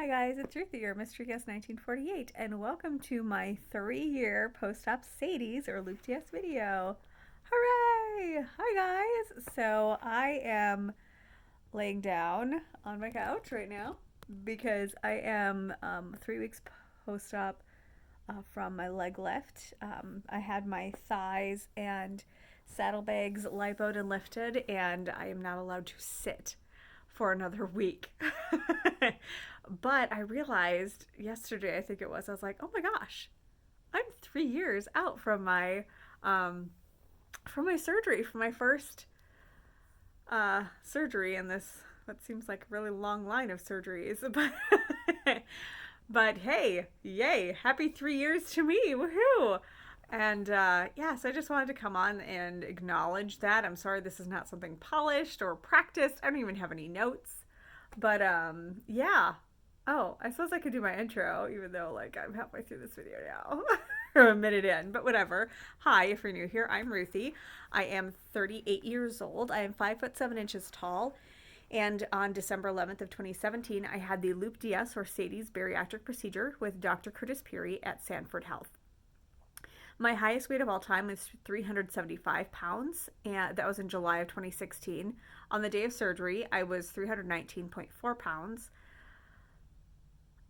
Hi guys, it's Ruthie, your Mystery Guest 1948, and welcome to my 3-year post-op SADI-S or Loop DS video. Hooray! Hi guys! So I am laying down on my couch right now because I am 3 weeks post-op from my leg lift. I had my thighs and saddlebags lipoed and lifted, and I am not allowed to sit for another week. But I realized yesterday, I think it was, I was like, oh my gosh, I'm 3 years out from my surgery, from my first surgery in this what seems like a really long line of surgeries. But hey, yay, happy 3 years to me, woohoo! And yeah, so I just wanted to come on and acknowledge that. I'm sorry this is not something polished or practiced. I don't even have any notes. But yeah. Oh, I suppose I could do my intro, even though like I'm halfway through this video now. Or a minute in, but whatever. Hi, if you're new here, I'm Ruthie. I am 38 years old. I am 5'7" tall. And on December 11th of 2017, I had the Loop DS or SADI-S bariatric procedure with Dr. Curtis Peary at Sanford Health. My highest weight of all time was 375 pounds, and that was in July of 2016. On the day of surgery, I was 319.4 pounds.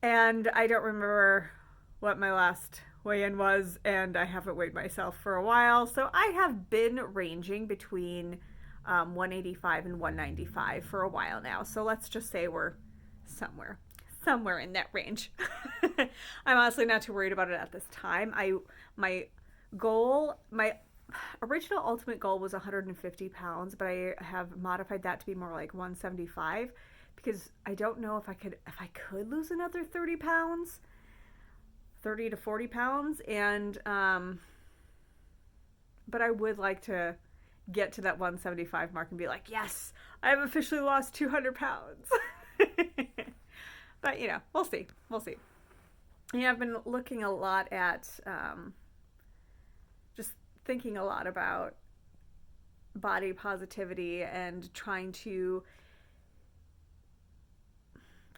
And I don't remember what my last weigh-in was, and I haven't weighed myself for a while. So I have been ranging between 185 and 195 for a while now. So let's just say we're somewhere in that range. I'm honestly not too worried about it at this time. My original ultimate goal was 150 pounds, but I have modified that to be more like 175 because I don't know if I could lose another 30 pounds, 30 to 40 pounds, and but I would like to get to that 175 mark and be like, yes, I've officially lost 200 pounds. But we'll see. Yeah, I've been looking a lot at just thinking a lot about body positivity and trying to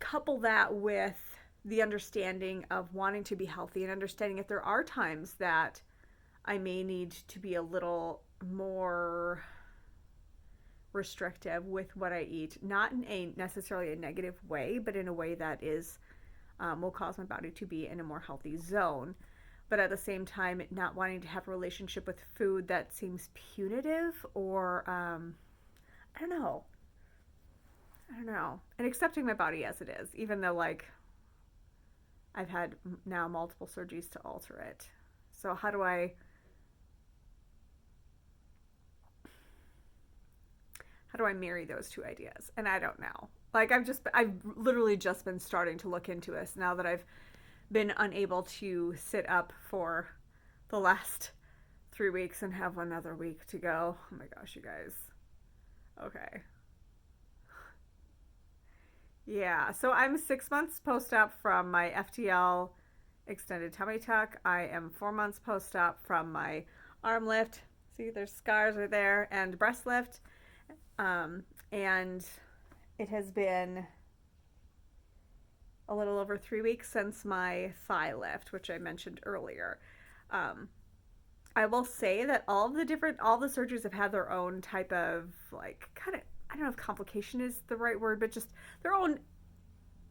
couple that with the understanding of wanting to be healthy and understanding if there are times that I may need to be a little more restrictive with what I eat, not in a necessarily a negative way, but in a way that is will cause my body to be in a more healthy zone. But at the same time, not wanting to have a relationship with food that seems punitive or I don't know. And accepting my body as it is, even though like I've had now multiple surgeries to alter it. So how do I marry those two ideas? And I don't know. Like I've literally just been starting to look into this now that I've been unable to sit up for the last 3 weeks and have another week to go. Oh my gosh, you guys. Okay. Yeah, so I'm 6 months post-op from my FDL extended tummy tuck. I am 4 months post-op from my arm lift. See, there's scars right there, and breast lift. And it has been a little over 3 weeks since my thigh lift, which I mentioned earlier. I will say that all the surgeries have had their own type of like kind of, I don't know if complication is the right word, but just their own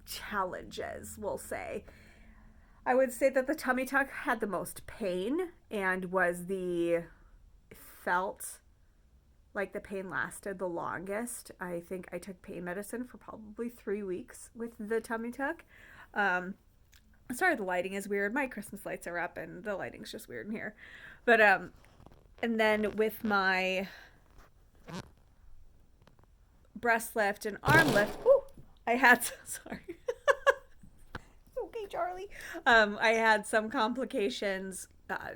challenges, we'll say. I would say that the tummy tuck had the most pain and felt like the pain lasted the longest. I think I took pain medicine for probably 3 weeks with the tummy tuck. Sorry, the lighting is weird. My Christmas lights are up and the lighting's just weird in here. But and then with my breast lift and arm lift, I had sorry. Okay, Charlie. I had some complications,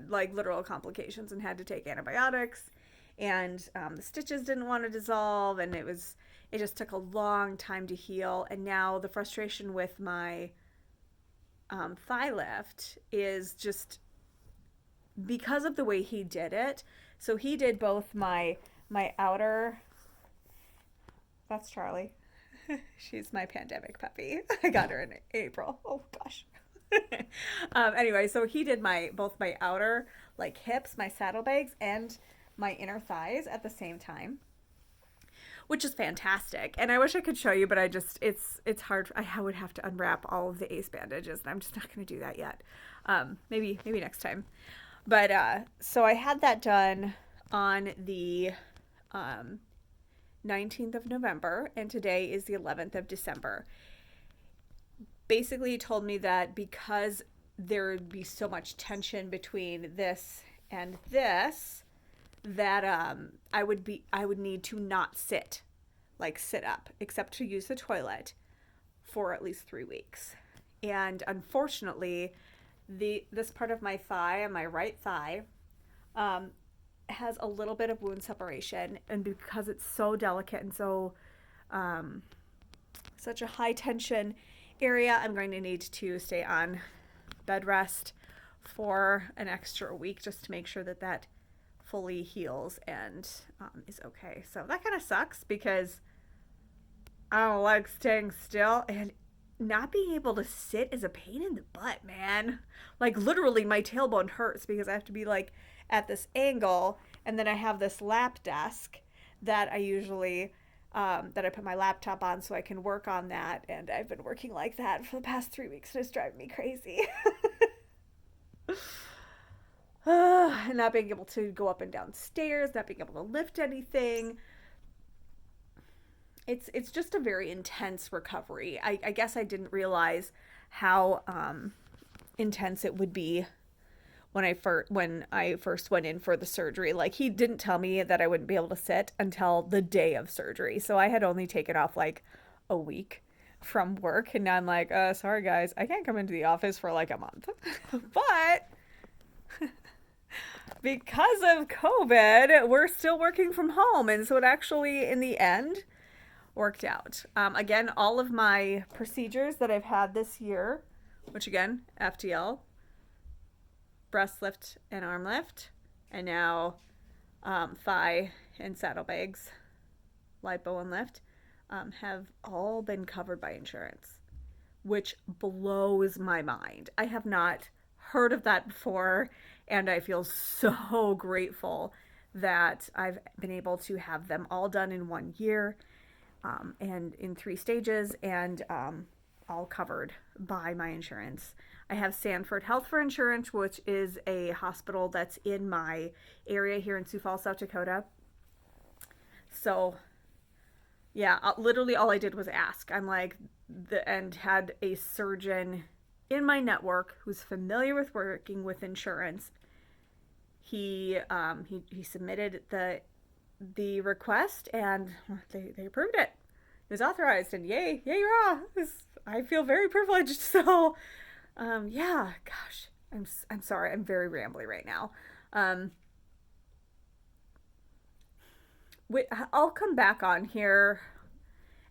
like literal complications, and had to take antibiotics. And the stitches didn't want to dissolve, and it just took a long time to heal. And now the frustration with my thigh lift is just because of the way he did it. So he did both my outer. That's Charlie. She's my pandemic puppy. I got her in April. Oh gosh. Anyway, so he did my both my outer like hips, my saddlebags, and my inner thighs at the same time, which is fantastic. And I wish I could show you, but it's hard. I would have to unwrap all of the ACE bandages, and I'm just not going to do that yet. Maybe next time. But so I had that done on the 19th of November, and today is the 11th of December. Basically, he told me that because there would be so much tension between this and this, that I would need to not sit up, except to use the toilet for at least 3 weeks. And unfortunately, this part of my thigh, my right thigh, has a little bit of wound separation, and because it's so delicate and so such a high tension area, I'm going to need to stay on bed rest for an extra week just to make sure that that fully heals and is okay. So that kind of sucks because I don't like staying still, and not being able to sit is a pain in the butt, man. Like literally my tailbone hurts because I have to be like at this angle, and then I have this lap desk that I usually that I put my laptop on so I can work on that, and I've been working like that for the past 3 weeks, and it's driving me crazy. Not being able to go up and down stairs, not being able to lift anything. It's just a very intense recovery. I guess I didn't realize how intense it would be when I first went in for the surgery. Like, he didn't tell me that I wouldn't be able to sit until the day of surgery. So I had only taken off like a week from work, and now I'm like, sorry guys, I can't come into the office for like a month. But because of COVID, we're still working from home, and so it actually in the end worked out. Again, all of my procedures that I've had this year, which again, FDL, breast lift and arm lift, and now thigh and saddlebags, lipo and lift, have all been covered by insurance, which blows my mind. I have not heard of that before, and I feel so grateful that I've been able to have them all done in 1 year, and in 3 stages, and all covered by my insurance. I have Sanford Health for insurance, which is a hospital that's in my area here in Sioux Falls, South Dakota. So yeah, literally all I did was ask. I'm like, and had a surgeon in my network who's familiar with working with insurance. He submitted the request, and they approved it. It was authorized, and yay rah! I feel very privileged. So yeah, gosh, I'm sorry, I'm very rambly right now. I'll come back on here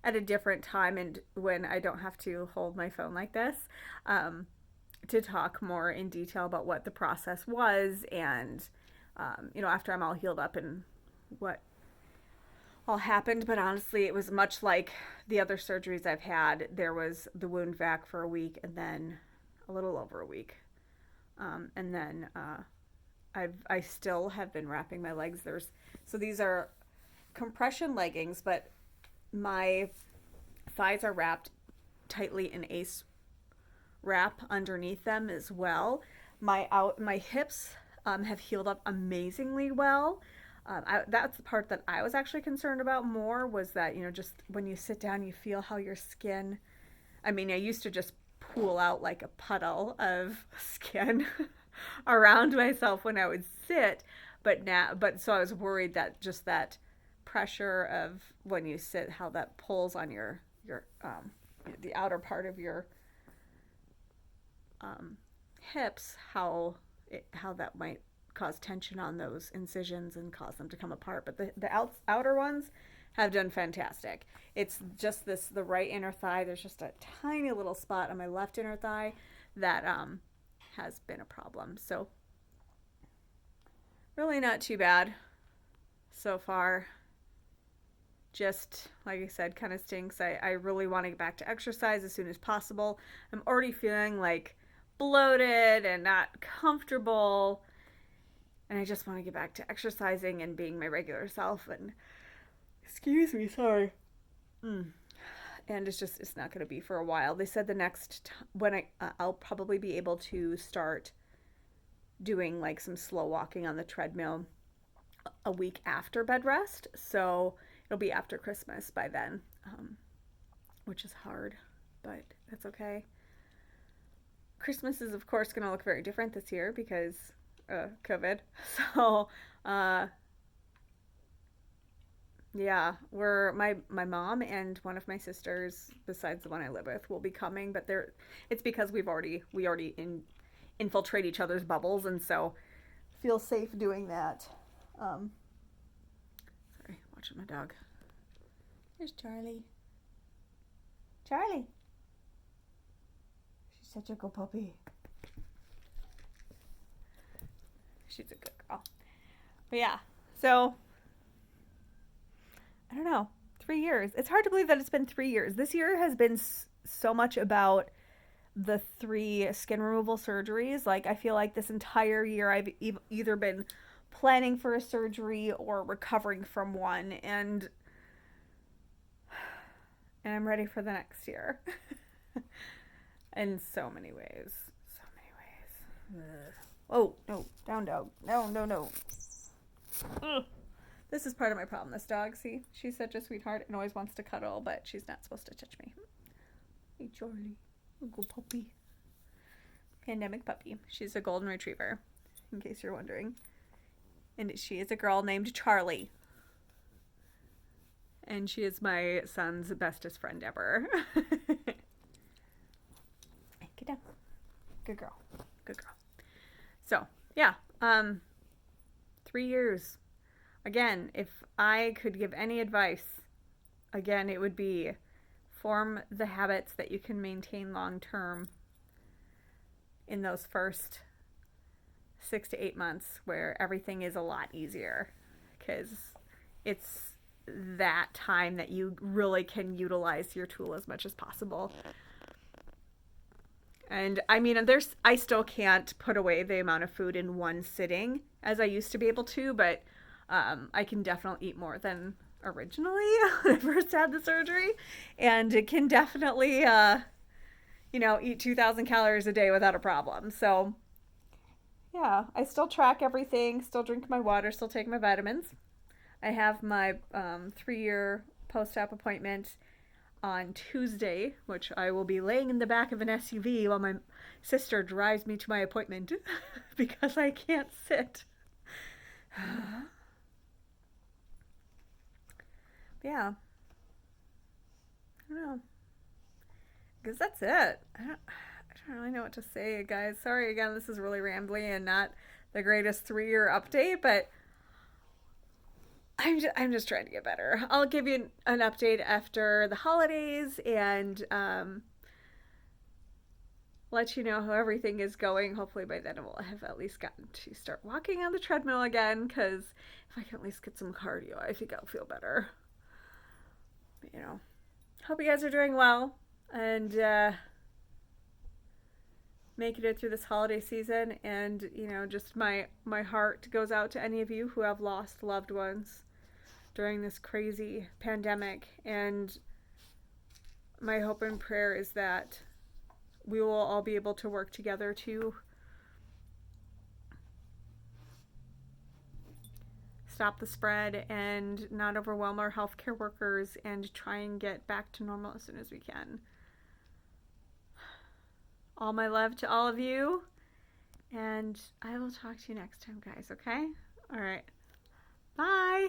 at a different time, and when I don't have to hold my phone like this, to talk more in detail about what the process was, and after I'm all healed up and what all happened. But honestly, it was much like the other surgeries I've had. There was the wound vac for a week, and then a little over a week, and then I still have been wrapping my legs. So these are compression leggings, but my thighs are wrapped tightly in ACE wrap underneath them as well. My hips have healed up amazingly well. That's the part that I was actually concerned about more, was that, just when you sit down, you feel how your skin, I used to just pool out like a puddle of skin around myself when I would sit, but so I was worried that just that pressure of when you sit, how that pulls on your the outer part of your hips, how that might cause tension on those incisions and cause them to come apart. But the outer ones have done fantastic. It's just the right inner thigh. There's just a tiny little spot on my left inner thigh that has been a problem. So really not too bad so far. just, like I said, kind of stinks. I really want to get back to exercise as soon as possible. I'm already feeling like bloated and not comfortable. And I just want to get back to exercising and being my regular self. And excuse me, sorry. And it's not going to be for a while. They said the next when I'll probably be able to start doing like some slow walking on the treadmill a week after bed rest. So it'll be after Christmas by then, which is hard, but that's okay. Christmas is of course going to look very different this year because COVID. So yeah, we're my mom and one of my sisters, besides the one I live with, will be coming, but it's because we already infiltrate each other's bubbles, and so feel safe doing that. Sorry, watching my dog. Here's Charlie. Charlie. She's such a good puppy. She's a good girl. But yeah, so I don't know. 3 years. It's hard to believe that it's been 3 years. This year has been so much about the 3 skin removal surgeries. Like, I feel like this entire year I've either been planning for a surgery or recovering from one, and I'm ready for the next year. In so many ways. So many ways. Ugh. Oh, no. Down dog. No. Ugh. This is part of my problem. This dog, see? She's such a sweetheart and always wants to cuddle, but she's not supposed to touch me. Hey, Charlie. Good puppy. Pandemic puppy. She's a golden retriever, in case you're wondering. And she is a girl named Charlie. And she is my son's bestest friend ever. Get down. Good girl. Good girl. So, yeah. 3 years. Again, if I could give any advice, again, it would be form the habits that you can maintain long term in those first 6 to 8 months where everything is a lot easier, because it's that time that you really can utilize your tool as much as possible. And I mean, I still can't put away the amount of food in one sitting as I used to be able to, but I can definitely eat more than originally when I first had the surgery, and it can definitely, eat 2,000 calories a day without a problem. So yeah, I still track everything, still drink my water, still take my vitamins. I have my 3-year post-op appointment on Tuesday, which I will be laying in the back of an SUV while my sister drives me to my appointment because I can't sit. Yeah. I don't know. Because that's it. I don't really know what to say, guys. Sorry again, this is really rambly and not the greatest 3-year update, but I'm just trying to get better. I'll give you an update after the holidays and let you know how everything is going. Hopefully by then I will have at least gotten to start walking on the treadmill again, because if I can at least get some cardio, I think I'll feel better. But, hope you guys are doing well and making it through this holiday season. And, just my heart goes out to any of you who have lost loved ones during this crazy pandemic. And my hope and prayer is that we will all be able to work together to stop the spread and not overwhelm our healthcare workers and try and get back to normal as soon as we can. All my love to all of you, and I will talk to you next time, guys, okay? All right. Bye.